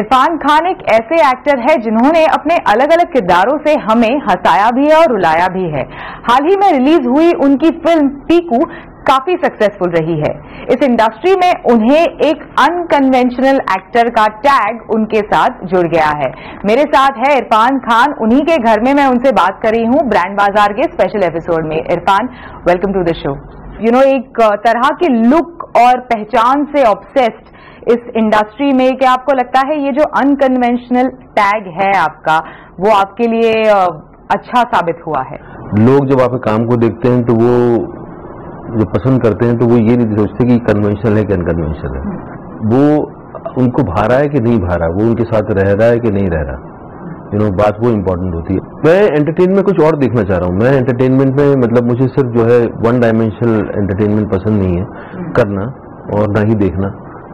इरफान खान एक ऐसे एक्टर है जिन्होंने अपने अलग अलग किरदारों से हमें हंसाया भी है और रुलाया भी है। हाल ही में रिलीज हुई उनकी फिल्म पीकू काफी सक्सेसफुल रही है। इस इंडस्ट्री में उन्हें एक अनकन्वेंशनल एक्टर का टैग उनके साथ जुड़ गया है। मेरे साथ है इरफान खान, उन्हीं के घर में मैं उनसे बात कर रही हूँ ब्रांड बाजार के स्पेशल एपिसोड में। Irfan, welcome to the show. एक तरह के लुक और पहचान से ऑब्सेस्ड इस इंडस्ट्री में, क्या आपको लगता है ये जो अनकन्वेंशनल टैग है आपका, वो आपके लिए अच्छा साबित हुआ है? लोग जब आपके काम को देखते हैं तो वो जो पसंद करते हैं तो वो ये नहीं सोचते कि कन्वेंशनल है कि अनकन्वेंशनल है। वो उनको भा रहा है कि नहीं भा रहा, वो उनके साथ रह रहा है कि नहीं रह रहा। बात वो इम्पोर्टेंट होती है। मैं एंटरटेनमेंट में कुछ और देखना चाह रहा हूँ। मैं एंटरटेनमेंट में मतलब मुझे सिर्फ जो है वन डायमेंशनल एंटरटेनमेंट पसंद नहीं है करना और ना ही देखना।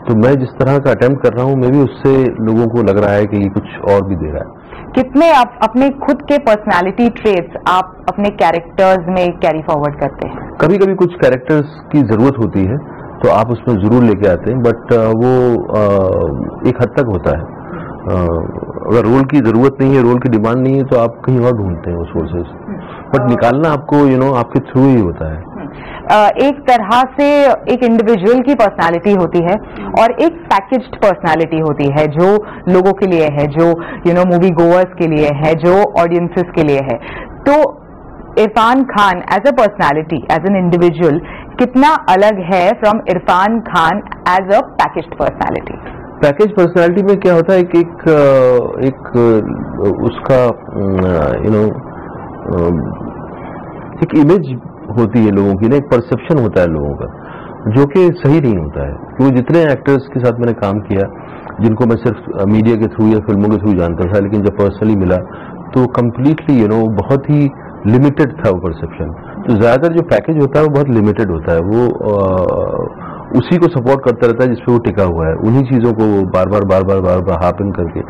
तो मैं जिस तरह का अटेम्प्ट कर रहा हूँ मे भी उससे लोगों को लग रहा है कि ये कुछ और भी दे रहा है। कितने आप अपने खुद के पर्सनालिटी ट्रेट्स आप अपने कैरेक्टर्स में कैरी फॉरवर्ड करते हैं? कभी कभी कुछ कैरेक्टर्स की जरूरत होती है तो आप उसमें जरूर लेके आते हैं, बट वो एक हद तक होता है। अगर रोल की जरूरत नहीं है, रोल की डिमांड नहीं है तो आप कहीं और ढूंढते हैं वो सोर्सेस, बट निकालना आपको आपके थ्रू ही होता है। एक तरह से एक इंडिविजुअल की पर्सनालिटी होती है और एक पैकेज्ड पर्सनालिटी होती है जो लोगों के लिए है, जो मूवी गोवर्स के लिए है, जो ऑडियंसेस के लिए है। तो Irfan Khan as a personality, as an individual, कितना अलग है from Irfan Khan as a packaged personality? Package personality में क्या होता है कि एक उसका एक इमेज होती है लोगों की, एक परसेप्शन होता है लोगों का जो कि सही नहीं होता है। क्योंकि जितने एक्टर्स के साथ मैंने काम किया जिनको मैं सिर्फ मीडिया के थ्रू या फिल्मों के थ्रू जानता था, लेकिन जब पर्सनली मिला तो कम्प्लीटली बहुत ही लिमिटेड था वो परसेप्शन। तो ज्यादातर जो पैकेज होता है वो बहुत लिमिटेड होता है, वो उसी को सपोर्ट करता रहता है जिसपे वो टिका हुआ है, उन्हीं चीजों को बार बार हार्पन करके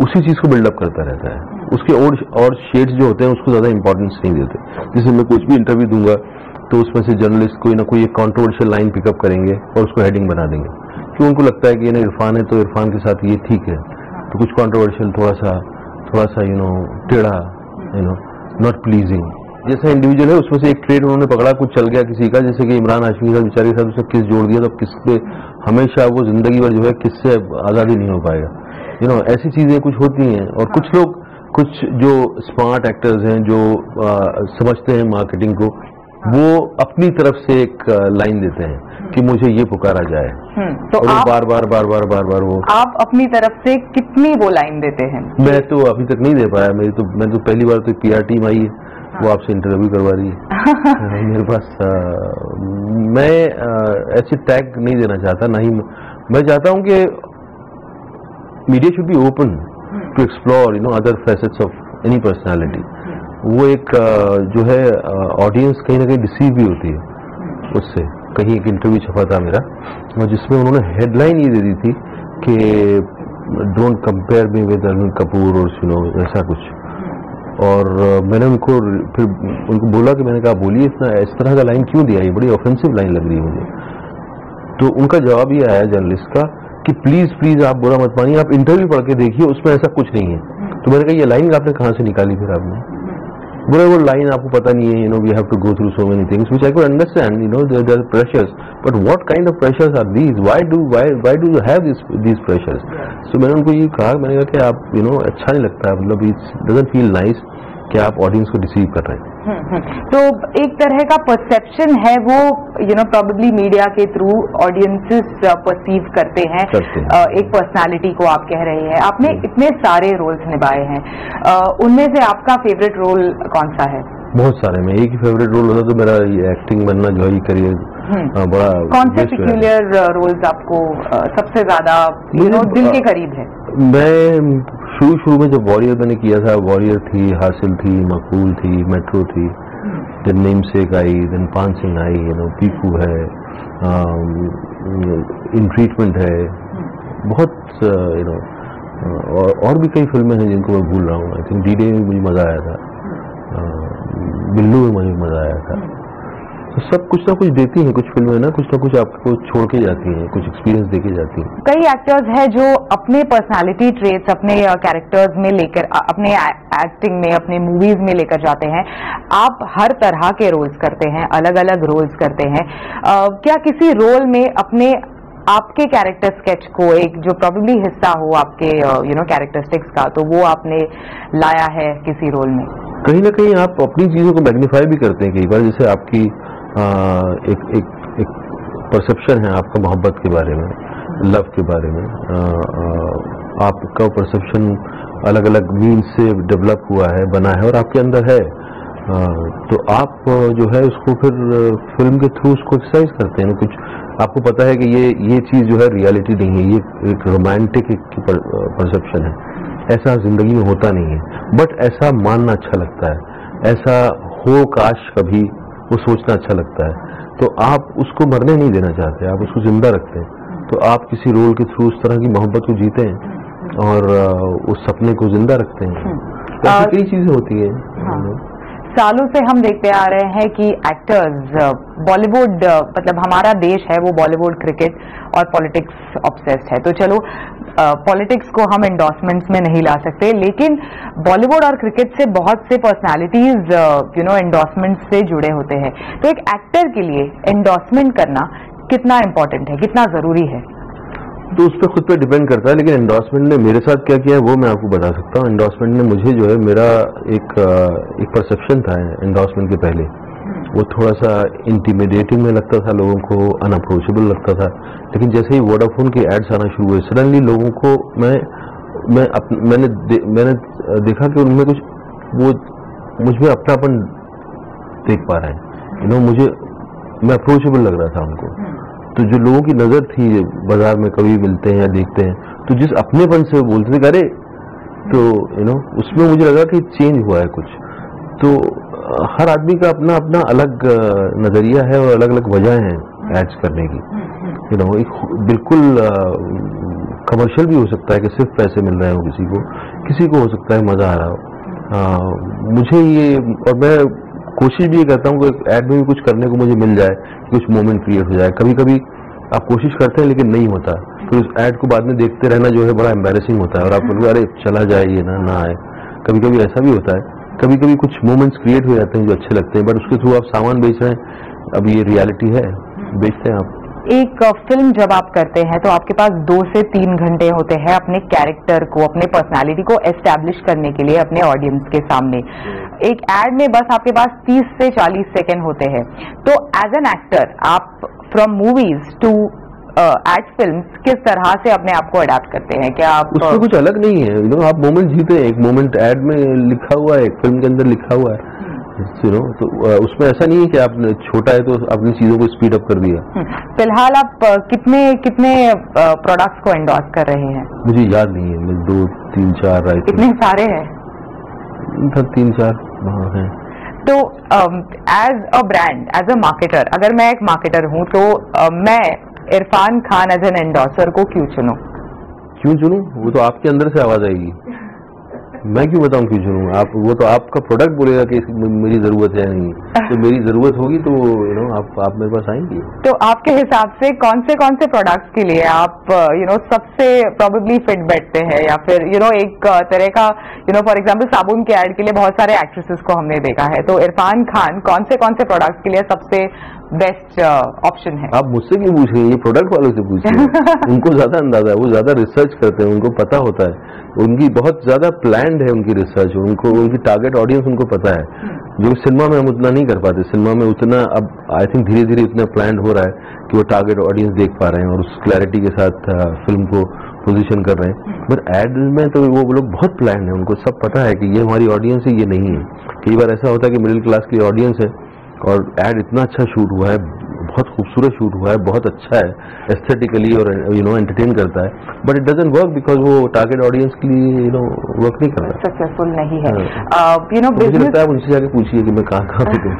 उसी चीज को बिल्डअप करता रहता है। उसके और शेड्स जो होते हैं उसको ज्यादा इंपॉर्टेंस नहीं देते। जैसे मैं कुछ भी इंटरव्यू दूंगा तो उसमें से जर्नलिस्ट कोई ना कोई एक कॉन्ट्रोवर्शियल लाइन पिकअप करेंगे और उसको हेडिंग बना देंगे, क्योंकि उनको लगता है कि इरफान है तो इरफान के साथ ये ठीक है। तो कुछ कॉन्ट्रोवर्शियल, थोड़ा सा टेढ़ा, नॉट प्लीजिंग जैसा इंडिविजुअल है, उसमें से एक ट्रेड उन्होंने पकड़ा, कुछ चल गया किसी का, जैसे कि इमरान हाशमी का बेचारे के साथ उसने किस जोड़ दिया, तो किस पे हमेशा वो जिंदगी भर जो है किससे आजादी नहीं हो पाएगा। ऐसी चीजें कुछ होती हैं। और कुछ जो स्मार्ट एक्टर्स हैं जो समझते हैं मार्केटिंग को, वो अपनी तरफ से एक लाइन देते हैं कि मुझे ये पुकारा जाए। तो और आप बार वो आप अपनी तरफ से कितनी वो लाइन देते हैं? मैं तो अभी तक नहीं दे पाया। मैं तो पहली बार तो PR टीम आई है, वो आपसे इंटरव्यू करवा रही है मेरे पास। मैं ऐसे टैग नहीं देना चाहता, ना ही मैं चाहता हूं कि media should be open to explore other facets of any personality. वो एक जो है ऑडियंस कहीं ना कहीं डिसीव भी होती है उससे। कहीं एक इंटरव्यू छपा था मेरा और जिसमें उन्होंने हेडलाइन ये दे दी थी कि don't compare me with Anil Kapoor और ऐसा कुछ। और मैंने फिर उनको बोला कि मैंने कहा बोलिए इस तरह का लाइन क्यों दिया, ये बड़ी ऑफेंसिव लाइन लग रही है मुझे। तो उनका जवाब ये आया जर्नलिस्ट का कि प्लीज आप बुरा मत मानिए, आप इंटरव्यू पढ़ के देखिए, उसमें ऐसा कुछ नहीं है। तो मैंने कहा ये लाइन आपने कहाँ से निकाली फिर आपने? बोला वो लाइन आपको पता नहीं है, we have to go through so many things which I could understand, there are pressures, but what kind of pressures are these, why do you have these pressures? So मैंने उनको ये कहा, मैंने कहा कि आप अच्छा नहीं लगता, मतलब इट डजंट फील नाइस कि आप ऑडियंस को डिसीव कर रहे हैं। तो एक तरह का परसेप्शन है वो प्रोबेबली मीडिया के थ्रू ऑडियंसेस परसीव करते हैं एक पर्सनालिटी को। आप कह रहे हैं आपने इतने सारे रोल्स निभाए हैं, उनमें से आपका फेवरेट रोल कौन सा है? बहुत सारे में एक ही फेवरेट रोल होता तो मेरा ये एक्टिंग बनना जो है करियर बड़ा। कौन से पिक्यूलियर रोल्स आपको सबसे ज्यादा दिल के करीब है? मैं शुरू में जब वॉरियर मैंने किया था, वॉरियर थी, हासिल थी, मकबूल थी, मेट्रो थी, देन नेमसेक आई, देन पान सिंह आई, पीकू है, इन ट्रीटमेंट है, बहुत और भी कई फिल्में हैं जिनको मैं भूल रहा हूँ। आई थिंक D-Day में मुझे मजा आया था, बिल्लू में मुझे मजा आया था। तो सब कुछ ना कुछ देती हैं, कुछ फिल्में ना कुछ आपको छोड़ के जाती हैं, कुछ एक्सपीरियंस देके जाती हैं। कई एक्टर्स हैं जो अपने पर्सनालिटी ट्रेट्स अपने कैरेक्टर्स में लेकर, अपने एक्टिंग में, अपने मूवीज में लेकर जाते हैं। आप हर तरह के रोल्स करते हैं, अलग अलग रोल्स करते हैं। क्या किसी रोल में अपने आपके कैरेक्टर स्केच को, एक जो प्रोबेबली हिस्सा हो आपके कैरेक्टरिस्टिक्स का, तो वो आपने लाया है किसी रोल में? कहीं ना कहीं आप अपनी चीजों को मैग्नीफाई भी करते हैं कई बार। जैसे आपकी एक परसेप्शन है आपका मोहब्बत के बारे में, लव के बारे में, आपका परसेप्शन अलग अलग मीन्स से डेवलप हुआ है, बना है और आपके अंदर है। तो आप जो है उसको फिर फिल्म के थ्रू उसको एक्सरसाइज करते हैं। कुछ आपको पता है कि ये चीज जो है रियलिटी नहीं है, ये एक रोमांटिक परसेप्शन है, ऐसा जिंदगी में होता नहीं है, बट ऐसा मानना अच्छा लगता है, ऐसा हो काश कभी, वो सोचना अच्छा लगता है। तो आप उसको मरने नहीं देना चाहते, आप उसको जिंदा रखते हैं। तो आप किसी रोल के थ्रू उस तरह की मोहब्बत को जीते हैं और उस सपने को जिंदा रखते हैं। ऐसी कई चीजें होती है। सालों से हम देखते आ रहे हैं कि एक्टर्स, बॉलीवुड, मतलब हमारा देश है वो बॉलीवुड, क्रिकेट और पॉलिटिक्स ऑब्सेस्ड है। तो चलो पॉलिटिक्स को हम एंडोर्समेंट्स में नहीं ला सकते, लेकिन बॉलीवुड और क्रिकेट से बहुत से पर्सनालिटीज एंडोर्समेंट्स से जुड़े होते हैं। तो एक एक्टर के लिए एंडोर्समेंट करना कितना इंपॉर्टेंट है, कितना जरूरी है? तो उस पर खुद पे डिपेंड करता है, लेकिन एंडोर्समेंट ने मेरे साथ क्या किया है वो मैं आपको बता सकता हूँ। एंडोर्समेंट ने मुझे जो है, मेरा एक परसेप्शन था एंडोर्समेंट के पहले, वो थोड़ा सा इंटिमिडेटिंग में लगता था लोगों को, अनअप्रोचेबल लगता था। लेकिन जैसे ही वोडाफोन के एड्स आना शुरू हुए, सडनली लोगों को मैंने देखा कि उनमें कुछ वो मुझ में अपनापन देख पा रहे हैं। मैं अप्रोचेबल लग रहा था उनको। तो जो लोगों की नजर थी, बाजार में कभी मिलते हैं या देखते हैं, तो जिस अपनेपन से वो बोलते थे अरे, तो उसमें मुझे लगा कि चेंज हुआ है कुछ। तो हर आदमी का अपना अपना अलग नजरिया है और अलग अलग वजह है एड्स करने की। बिल्कुल कमर्शियल भी हो सकता है कि सिर्फ पैसे मिल रहे हो किसी को हो सकता है मजा आ रहा हो। मुझे ये, और मैं कोशिश भी ये करता हूँ कि एड में भी कुछ करने को मुझे मिल जाए, कुछ मोमेंट क्रिएट हो जाए। कभी कभी आप कोशिश करते हैं लेकिन नहीं होता, तो उस एड को बाद में देखते रहना जो है बड़ा एम्बैरेसिंग होता है और आप बोलते अरे चला जाए, ये ना आए। कभी कभी ऐसा भी होता है, कभी कभी कुछ मोमेंट्स क्रिएट हो जाते हैं जो अच्छे लगते हैं, बट उसके थ्रू आप सामान बेच रहे हैं। अब ये रियलिटी है, बेचते हैं आप। एक फिल्म जब आप करते हैं तो आपके पास 2 से 3 घंटे होते हैं अपने कैरेक्टर को, अपने पर्सनालिटी को एस्टैब्लिश करने के लिए अपने ऑडियंस के सामने। एक एड में बस आपके पास 30 से 40 सेकेंड होते हैं। तो एज एन एक्टर आप from movies to ad films किस तरह से अपने आप को अडेप्ट करते हैं? क्या आप उसमें कुछ अलग नहीं है, आप मोमेंट जीते हैं। एक मोमेंट एड में लिखा हुआ है, एक फिल्म के अंदर लिखा हुआ है। तो उसमें ऐसा नहीं है कि आपने छोटा है तो अपनी चीजों को स्पीड अप कर दिया। फिलहाल आप कितने प्रोडक्ट्स को एंडोर्स कर रहे हैं? मुझे याद नहीं है, मैं 2, 3, 4 इतने सारे हैं? 3, 4 हैं। तो as a brand, as a marketer, अगर मैं एक मार्केटर हूँ तो मैं Irfan Khan as an endorser को क्यों चुनूं? वो तो आपके अंदर से आवाज आएगी। मैं क्यों बताऊं क्यों चुनूं? वो तो आपका प्रोडक्ट बोलेगा कि मेरी जरूरत है नहीं, तो मेरी जरूरत होगी तो आप मेरे पास आएंगी। तो आपके हिसाब से कौन से प्रोडक्ट्स के लिए आप सबसे प्रोबेबली फिट बैठते हैं, या फिर एक तरह का फॉर एग्जांपल साबुन के ऐड के लिए बहुत सारे एक्ट्रेसेस को हमने देखा है, तो इरफान खान कौन से प्रोडक्ट्स के लिए सबसे बेस्ट ऑप्शन है? आप मुझसे क्यों पूछ रहे हैं? ये प्रोडक्ट वालों से पूछिए। उनको ज्यादा अंदाजा है, वो ज्यादा रिसर्च करते हैं, उनको पता होता है, उनकी बहुत ज्यादा प्लान्ड है उनकी रिसर्च, उनकी टारगेट ऑडियंस उनको पता है, जो सिनेमा में हम उतना नहीं कर पाते। सिनेमा में उतना अब आई थिंक धीरे धीरे इतना प्लान्ड हो रहा है कि वो टारगेट ऑडियंस देख पा रहे हैं और उस क्लैरिटी के साथ फिल्म को पोजीशन कर रहे हैं। बट एड में तो वो लोग बहुत प्लान्ड है, उनको सब पता है कि ये हमारी ऑडियंस है, ये नहीं है। कई बार ऐसा होता है कि मिडिल क्लास की ऑडियंस है और एड इतना अच्छा शूट हुआ है, बहुत खूबसूरत शूट हुआ है, बहुत अच्छा है एस्थेटिकली और एंटरटेन करता है, but it doesn't work because वो टारगेट ऑडियंस के लिए वर्क नहीं कर रहा, सक्सेसफुल नहीं है। मुझे लगता है आप उनसे जाके पूछिए कि मैं कहाँ पे हूँ।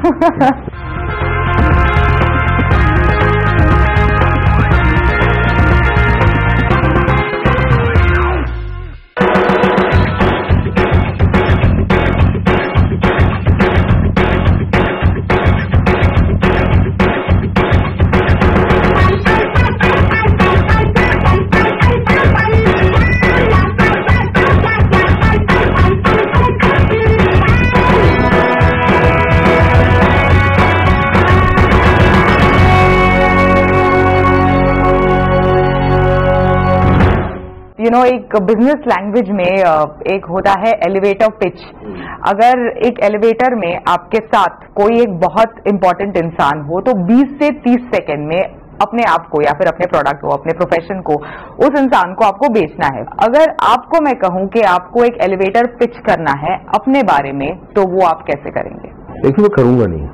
एक बिजनेस लैंग्वेज में एक होता है एलिवेटर पिच। अगर एक एलिवेटर में आपके साथ कोई एक बहुत इंपॉर्टेंट इंसान हो तो 20 से 30 सेकंड में अपने आप को या फिर अपने प्रोडक्ट को, अपने प्रोफेशन को उस इंसान को आपको बेचना है। अगर आपको मैं कहूं कि आपको एक एलिवेटर पिच करना है अपने बारे में, तो वो आप कैसे करेंगे? देखिए, मैं करूंगा नहीं,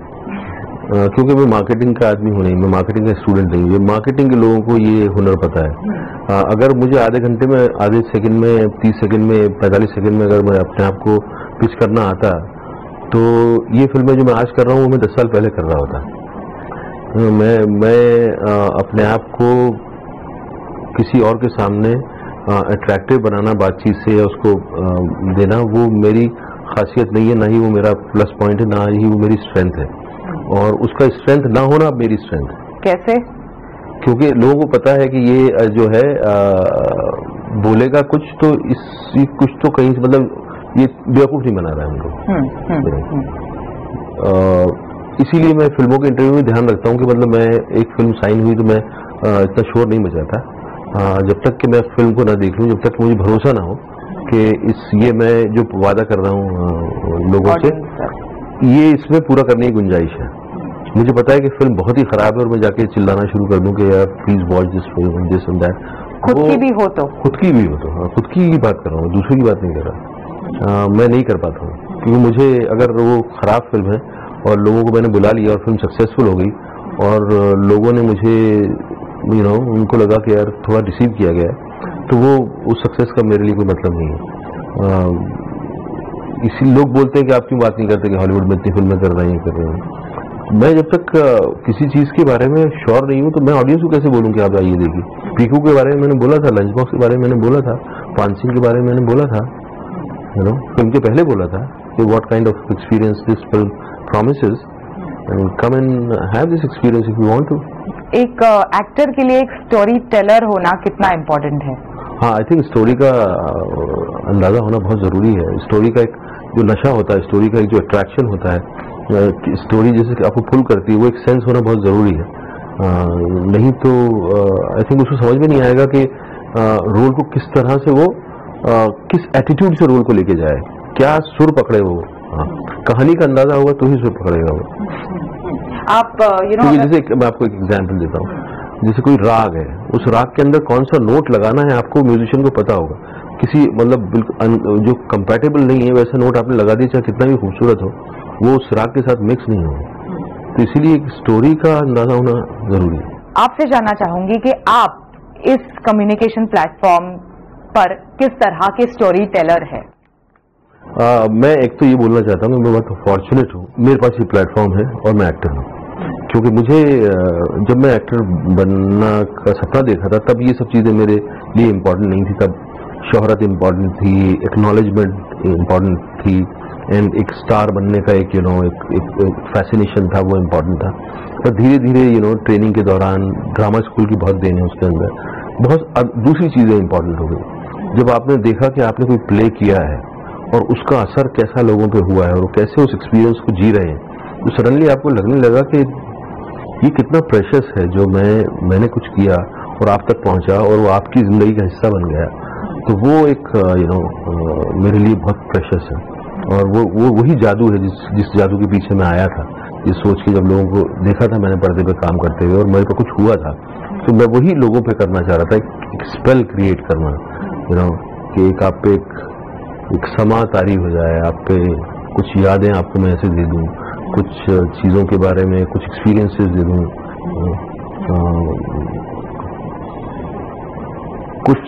क्योंकि मैं मार्केटिंग का आदमी हूं नहीं, मैं मार्केटिंग का स्टूडेंट नहीं हूं। ये मार्केटिंग के लोगों को ये हुनर पता है। अगर मुझे आधे घंटे में, आधे सेकंड में, 30 सेकंड में, 45 सेकंड में अगर मैं अपने आप को पिच करना आता, तो ये फिल्में जो मैं आज कर रहा हूँ वो मैं 10 साल पहले कर रहा होता। मैं अपने आप को किसी और के सामने अट्रैक्टिव बनाना बातचीत से या उसको देना, वो मेरी खासियत नहीं है, ना ही वो मेरा प्लस पॉइंट है, ना ही वो मेरी स्ट्रेंथ है। और उसका स्ट्रेंथ ना होना मेरी स्ट्रेंथ। कैसे? क्योंकि लोगों को पता है कि ये जो है बोलेगा कुछ तो कुछ तो कहीं से, मतलब ये बेवकूफ नहीं बना रहा है हमको। इसीलिए मैं फिल्मों के इंटरव्यू में ध्यान रखता हूँ कि मतलब मैं एक फिल्म साइन हुई तो मैं इतना शोर नहीं बजाता जब तक कि मैं फिल्म को ना देख लूँ, जब तक मुझे भरोसा ना हो कि ये मैं जो वादा कर रहा हूँ लोगों से, ये इसमें पूरा करने की गुंजाइश है। मुझे पता है कि फिल्म बहुत ही खराब है और मैं जाके चिल्लाना शुरू कर दूं कि यार please watch this film, this and that. खुद की भी हो तो खुद की बात कर रहा हूँ, दूसरे की बात नहीं कर रहा। मैं नहीं कर पाता हूँ, क्योंकि मुझे अगर वो खराब फिल्म है और लोगों को मैंने बुला लिया और फिल्म सक्सेसफुल हो गई और लोगों ने मुझे उनको लगा कि यार थोड़ा रिसीव किया गया, तो वो उस सक्सेस का मेरे लिए कोई मतलब नहीं है। इसी लोग बोलते हैं कि आप क्यों बात नहीं करते कि हॉलीवुड में इतनी फिल्में कर रहे हैं। मैं जब तक किसी चीज के बारे में श्योर नहीं हूं तो मैं ऑडियंस को कैसे बोलूं कि आप आइए देखिए। पीकू के बारे में मैंने बोला था, लंच बॉक्स के बारे में मैंने बोला था, पानसिंह के बारे में मैंने बोला था, फिल्म के पहले बोला था कि what kind of experience this film promises and come and have this experience if you want to। एक एक्टर के लिए एक स्टोरी टेलर होना कितना इम्पोर्टेंट है? हाँ, आई थिंक स्टोरी का अंदाजा होना बहुत जरूरी है। स्टोरी का एक जो नशा होता है, स्टोरी का एक जो अट्रैक्शन होता है, स्टोरी जैसे आपको पुल करती है, वो एक सेंस होना बहुत जरूरी है। नहीं तो आई थिंक उसको समझ में नहीं आएगा कि रोल को किस तरह से वो किस एटीट्यूड से रोल को लेके जाए, क्या सुर पकड़े वो। कहानी का अंदाजा होगा तो ही सुर पकड़ेगा वो। आप जैसे मैं आपको एक एग्जांपल देता हूँ, जैसे कोई राग है, उस राग के अंदर कौन सा नोट लगाना है आपको म्यूजिशियन को पता होगा। किसी मतलब बिल्कुल जो कंपैटिबल नहीं है वैसा नोट आपने लगा दिया, चाहे कितना भी खूबसूरत हो, वो उस राग के साथ मिक्स नहीं होगा। तो इसीलिए एक स्टोरी का अंदाजा होना जरूरी है। आपसे जानना चाहूंगी कि आप इस कम्युनिकेशन प्लेटफॉर्म पर किस तरह के स्टोरी टेलर है? मैं एक तो ये बोलना चाहता हूँ, मैं बहुत फॉर्चुनेट हूँ, मेरे पास ये प्लेटफॉर्म है और मैं एक्टर हूँ। क्योंकि मुझे जब मैं एक्टर बनना का सपना देखा था तब ये सब चीजें मेरे लिए इम्पोर्टेंट नहीं थी। तब शोहरत इम्पोर्टेंट थी, एक्नॉलेजमेंट इम्पोर्टेंट थी, एंड एक स्टार बनने का एक एक फैसिनेशन था, वो इम्पोर्टेंट था। पर धीरे धीरे ट्रेनिंग के दौरान ड्रामा स्कूल की बहुत देन है उसके अंदर, बहुत दूसरी चीजें इम्पोर्टेंट हो गई। जब आपने देखा कि आपने कोई प्ले किया है और उसका असर कैसा लोगों पे हुआ है और कैसे उस एक्सपीरियंस को जी रहे हैं, तो सडनली आपको लगने लगा कि ये कितना प्रेशियस है जो मैंने कुछ किया और आप तक पहुंचा और वो आपकी जिंदगी का हिस्सा बन गया। तो वो एक मेरे लिए बहुत प्रेशियस है और वो वही जादू है जिस जादू के पीछे मैं आया था। ये सोच के जब लोगों को देखा था मैंने पर्दे पे काम करते हुए और मेरे पे कुछ हुआ था, तो मैं वही लोगों पे करना चाह रहा था, एक स्पेल क्रिएट करना, कि एक आप पे एक समा तारी हो जाए, आप पे कुछ यादें आपको मैं ऐसे दे दूं, कुछ चीजों के बारे में कुछ एक्सपीरियंसेस दे दूं, कुछ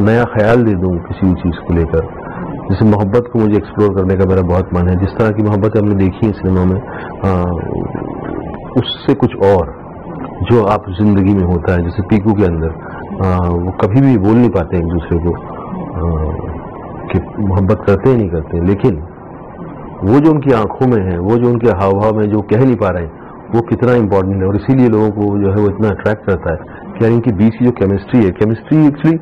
नया ख्याल दे दूं किसी भी चीज को लेकर। जैसे मोहब्बत को मुझे एक्सप्लोर करने का मेरा बहुत मन है, जिस तरह की मोहब्बत हमने देखी है सिनेमा में, उससे कुछ और जो आप जिंदगी में होता है। जैसे पीकू के अंदर वो कभी भी बोल नहीं पाते एक दूसरे को कि मोहब्बत करते ही नहीं करते, लेकिन वो जो उनकी आंखों में है, वो जो उनके हाव भाव में जो कह नहीं पा रहे हैं, वो कितना इंपॉर्टेंट है। और इसीलिए लोगों को जो है वो इतना अट्रैक्ट करता है कि इनकी बीच की जो केमिस्ट्री है, केमिस्ट्री एक्चुअली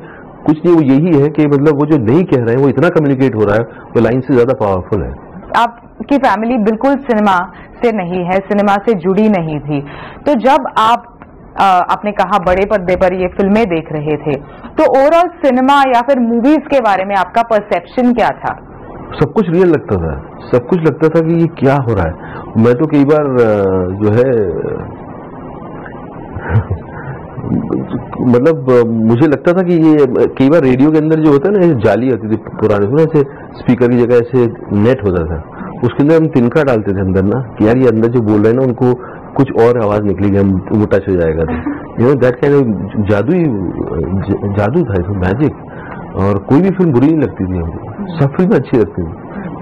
कुछ नहीं, वो यही है कि मतलब वो जो नहीं कह रहे हैं वो इतना कम्युनिकेट हो रहा है, वो लाइन से ज्यादा पावरफुल है। आपकी फैमिली बिल्कुल सिनेमा से नहीं है, सिनेमा से जुड़ी नहीं थी, तो जब आप आपने कहा बड़े पर्दे पर ये फिल्में देख रहे थे, तो ओवरऑल सिनेमा या फिर मूवीज के बारे में आपका परसेप्शन क्या था? सब कुछ रियल लगता था, सब कुछ लगता था कि ये क्या हो रहा है। मैं तो कई बार जो है मतलब मुझे लगता था कि ये कई बार रेडियो के अंदर जो होता है ना, ऐसे जाली होती थी पुराने में, ऐसे स्पीकर की जगह ऐसे नेट होता था, उसके अंदर हम तिनका डालते थे अंदर ना, कि यार ये अंदर जो बोल रहे हैं ना उनको कुछ और आवाज निकलेगी, हम वो टच हो जाएगा। You know that kind of जादू था, इसमें मैजिक। और कोई भी फिल्म बुरी नहीं लगती थी हमको, सब फिल्में अच्छी लगती थी।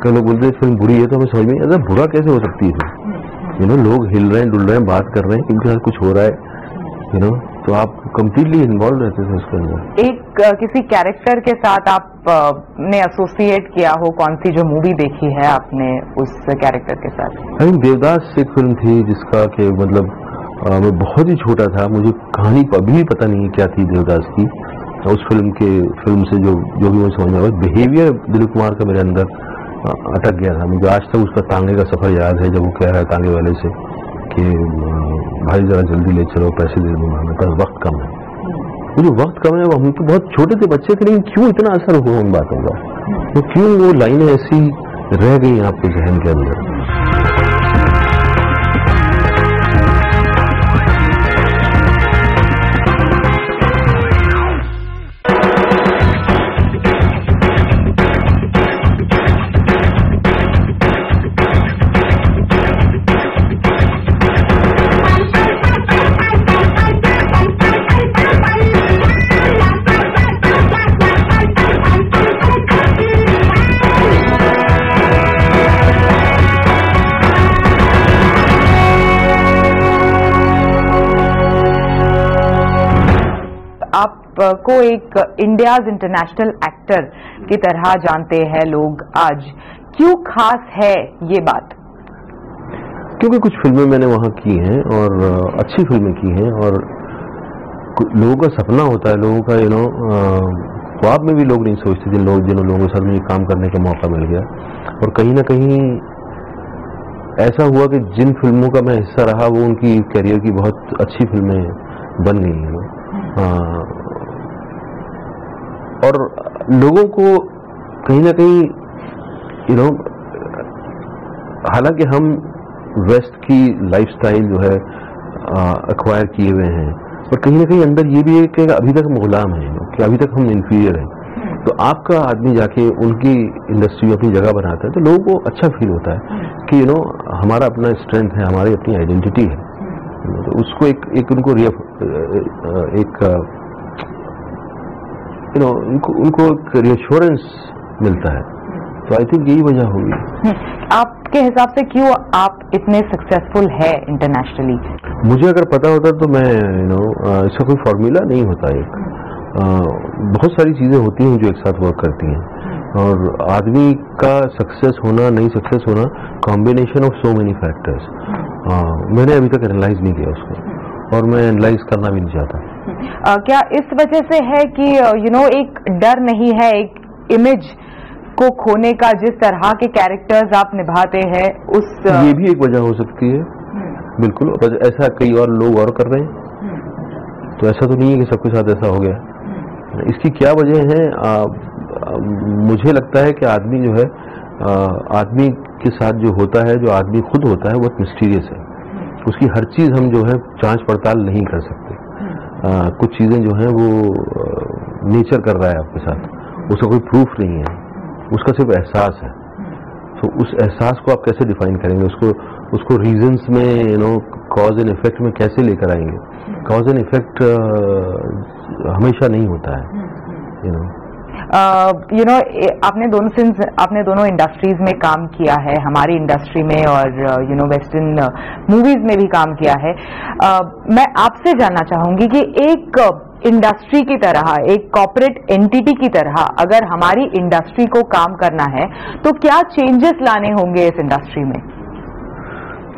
कई लोग बोलते हैं फिल्म बुरी है, तो हमें समझ में नहीं आता बुरा कैसे हो सकती है। यू नो लोग हिल रहे हैं, डुल रहे हैं, बात कर रहे हैं, इनके साथ कुछ हो रहा है, यू नो, तो आप कंप्लीटली इन्वॉल्व रहते थे उसके अंदर। एक किसी कैरेक्टर के साथ आप ने एसोसिएट किया हो, कौन सी जो मूवी देखी है आपने उस कैरेक्टर के साथ? आई थिंक देवदास एक फिल्म थी जिसका कि मतलब मैं बहुत ही छोटा था, मुझे कहानी अभी भी पता नहीं क्या थी देवदास की। उस फिल्म से जो भी मुझे समझ में आया, बिहेवियर दिलीप कुमार का मेरे अंदर अटक गया था। मुझे आज तक उसका तांगे का सफर याद है, जब वो कह रहा है तांगे वाले से कि भाई जरा जल्दी ले चलो, पैसे दे दूंगा, हमें पास वक्त कम है। वो जो वक्त कम है, वो हम तो बहुत छोटे थे, बच्चे थे, लेकिन क्यों इतना असर हुआ उन बातों का, तो क्यों वो लाइनें ऐसी रह गई आपके जहन के अंदर? को एक इंडियाज इंटरनेशनल एक्टर की तरह जानते हैं लोग आज, क्यों खास है ये बात? क्योंकि कुछ फिल्में मैंने वहाँ की हैं और अच्छी फिल्में की हैं, और लोगों का सपना होता है, लोगों का ख्वाब में भी लोग नहीं सोचते जिन लोगों के साथ मुझे काम करने का मौका मिल गया। और कहीं ना कहीं ऐसा हुआ कि जिन फिल्मों का मैं हिस्सा रहा वो उनकी करियर की बहुत अच्छी फिल्में बन गई हैं। और लोगों को कहीं ना कहीं हालांकि हम वेस्ट की लाइफस्टाइल जो है एक्वायर किए हुए हैं, और कहीं ना कहीं अंदर ये भी है कि अभी तक हम गुलाम हैं, कि अभी तक हम इन्फीरियर हैं। तो आपका आदमी जाके उनकी इंडस्ट्री में अपनी जगह बनाता है, तो लोगों को अच्छा फील होता है कि हमारा अपना स्ट्रेंथ है, हमारी अपनी आइडेंटिटी है। तो उसको एक उनको उनको एक रिएश्योरेंस मिलता है। तो आई थिंक यही वजह होगी। आपके हिसाब से क्यों आप इतने सक्सेसफुल है इंटरनेशनली? मुझे अगर पता होता तो मैं इसका कोई फॉर्मूला नहीं होता। एक बहुत सारी चीजें होती हैं जो एक साथ वर्क करती हैं, और आदमी का सक्सेस होना, नहीं सक्सेस होना, combination of so many factors. मैंने अभी तक एनालाइज नहीं किया उसको, और मैं एनालाइज करना भी नहीं चाहता। क्या इस वजह से है कि एक डर नहीं है एक इमेज को खोने का, जिस तरह के कैरेक्टर्स आप निभाते हैं उस ये भी एक वजह हो सकती है, बिल्कुल। बस ऐसा कई और लोग और कर रहे हैं, तो ऐसा तो नहीं है कि सबके साथ ऐसा हो गया। इसकी क्या वजह है? मुझे लगता है कि आदमी जो है, आदमी के साथ जो होता है, जो आदमी खुद होता है, बहुत मिस्टीरियस है। उसकी हर चीज हम जो है जांच पड़ताल नहीं कर सकते। कुछ चीजें जो है वो नेचर कर रहा है आपके साथ, उसका कोई प्रूफ नहीं है, उसका सिर्फ एहसास है। तो उस एहसास को आप कैसे डिफाइन करेंगे? उसको रीजंस में कॉज एंड इफेक्ट में कैसे लेकर आएंगे? कॉज एंड इफेक्ट हमेशा नहीं होता है। आपने दोनों इंडस्ट्रीज में काम किया है, हमारी इंडस्ट्री में और वेस्टर्न मूवीज में भी काम किया है। मैं आपसे जानना चाहूंगी कि एक इंडस्ट्री की तरह, एक कॉर्पोरेट एंटिटी की तरह अगर हमारी इंडस्ट्री को काम करना है तो क्या चेंजेस लाने होंगे इस इंडस्ट्री में?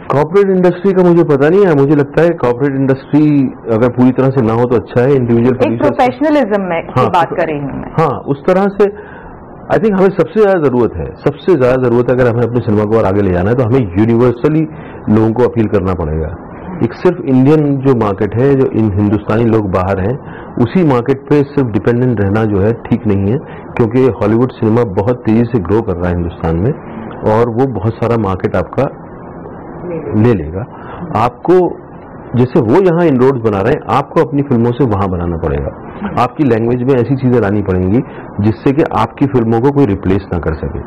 कॉर्पोरेट इंडस्ट्री का मुझे पता नहीं है। मुझे लगता है कॉर्पोरेट इंडस्ट्री अगर पूरी तरह से ना हो तो अच्छा है। इंडिविजुअल एक प्रोफेशनलिज्म में की बात कर रही हूँ मैं। हाँ, उस तरह से आई थिंक हमें सबसे ज्यादा जरूरत है, सबसे ज्यादा जरूरत है। अगर हमें अपने सिनेमा को और आगे ले जाना है तो हमें यूनिवर्सली लोगों को अपील करना पड़ेगा। एक सिर्फ इंडियन जो मार्केट है, जो इन हिंदुस्तानी लोग बाहर हैं, उसी मार्केट पे सिर्फ डिपेंडेंट रहना जो है ठीक नहीं है, क्योंकि हॉलीवुड सिनेमा बहुत तेजी से ग्रो कर रहा है हिंदुस्तान में और वो बहुत सारा मार्केट आपका ले लेगा। आपको जैसे वो यहाँ इनरोड्स बना रहे हैं, आपको अपनी फिल्मों से वहां बनाना पड़ेगा। आपकी लैंग्वेज में ऐसी चीजें लानी पड़ेंगी जिससे कि आपकी फिल्मों को कोई रिप्लेस ना कर सके।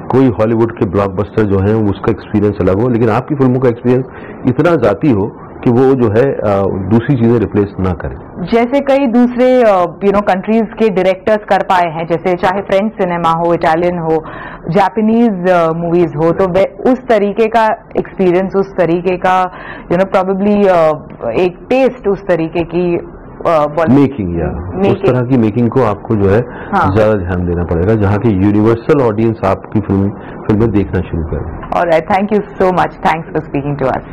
कोई हॉलीवुड के ब्लॉकबस्टर जो हैं उसका एक्सपीरियंस अलग हो, लेकिन आपकी फिल्मों का एक्सपीरियंस इतना जाती हो कि वो जो है दूसरी चीजें रिप्लेस ना करें। जैसे कई दूसरे कंट्रीज के डायरेक्टर्स कर पाए हैं, जैसे चाहे फ्रेंच सिनेमा हो, इटालियन हो, जापानीज मूवीज हो, तो उस तरीके का एक्सपीरियंस, उस तरीके का प्रोबेबली एक टेस्ट, उस तरीके की मेकिंग या उस तरह की मेकिंग को आपको जो है ज्यादा ध्यान देना पड़ेगा, जहाँ की यूनिवर्सल ऑडियंस आपकी फिल्में देखना शुरू करे। Alright, thank you so much, thanks for speaking to us.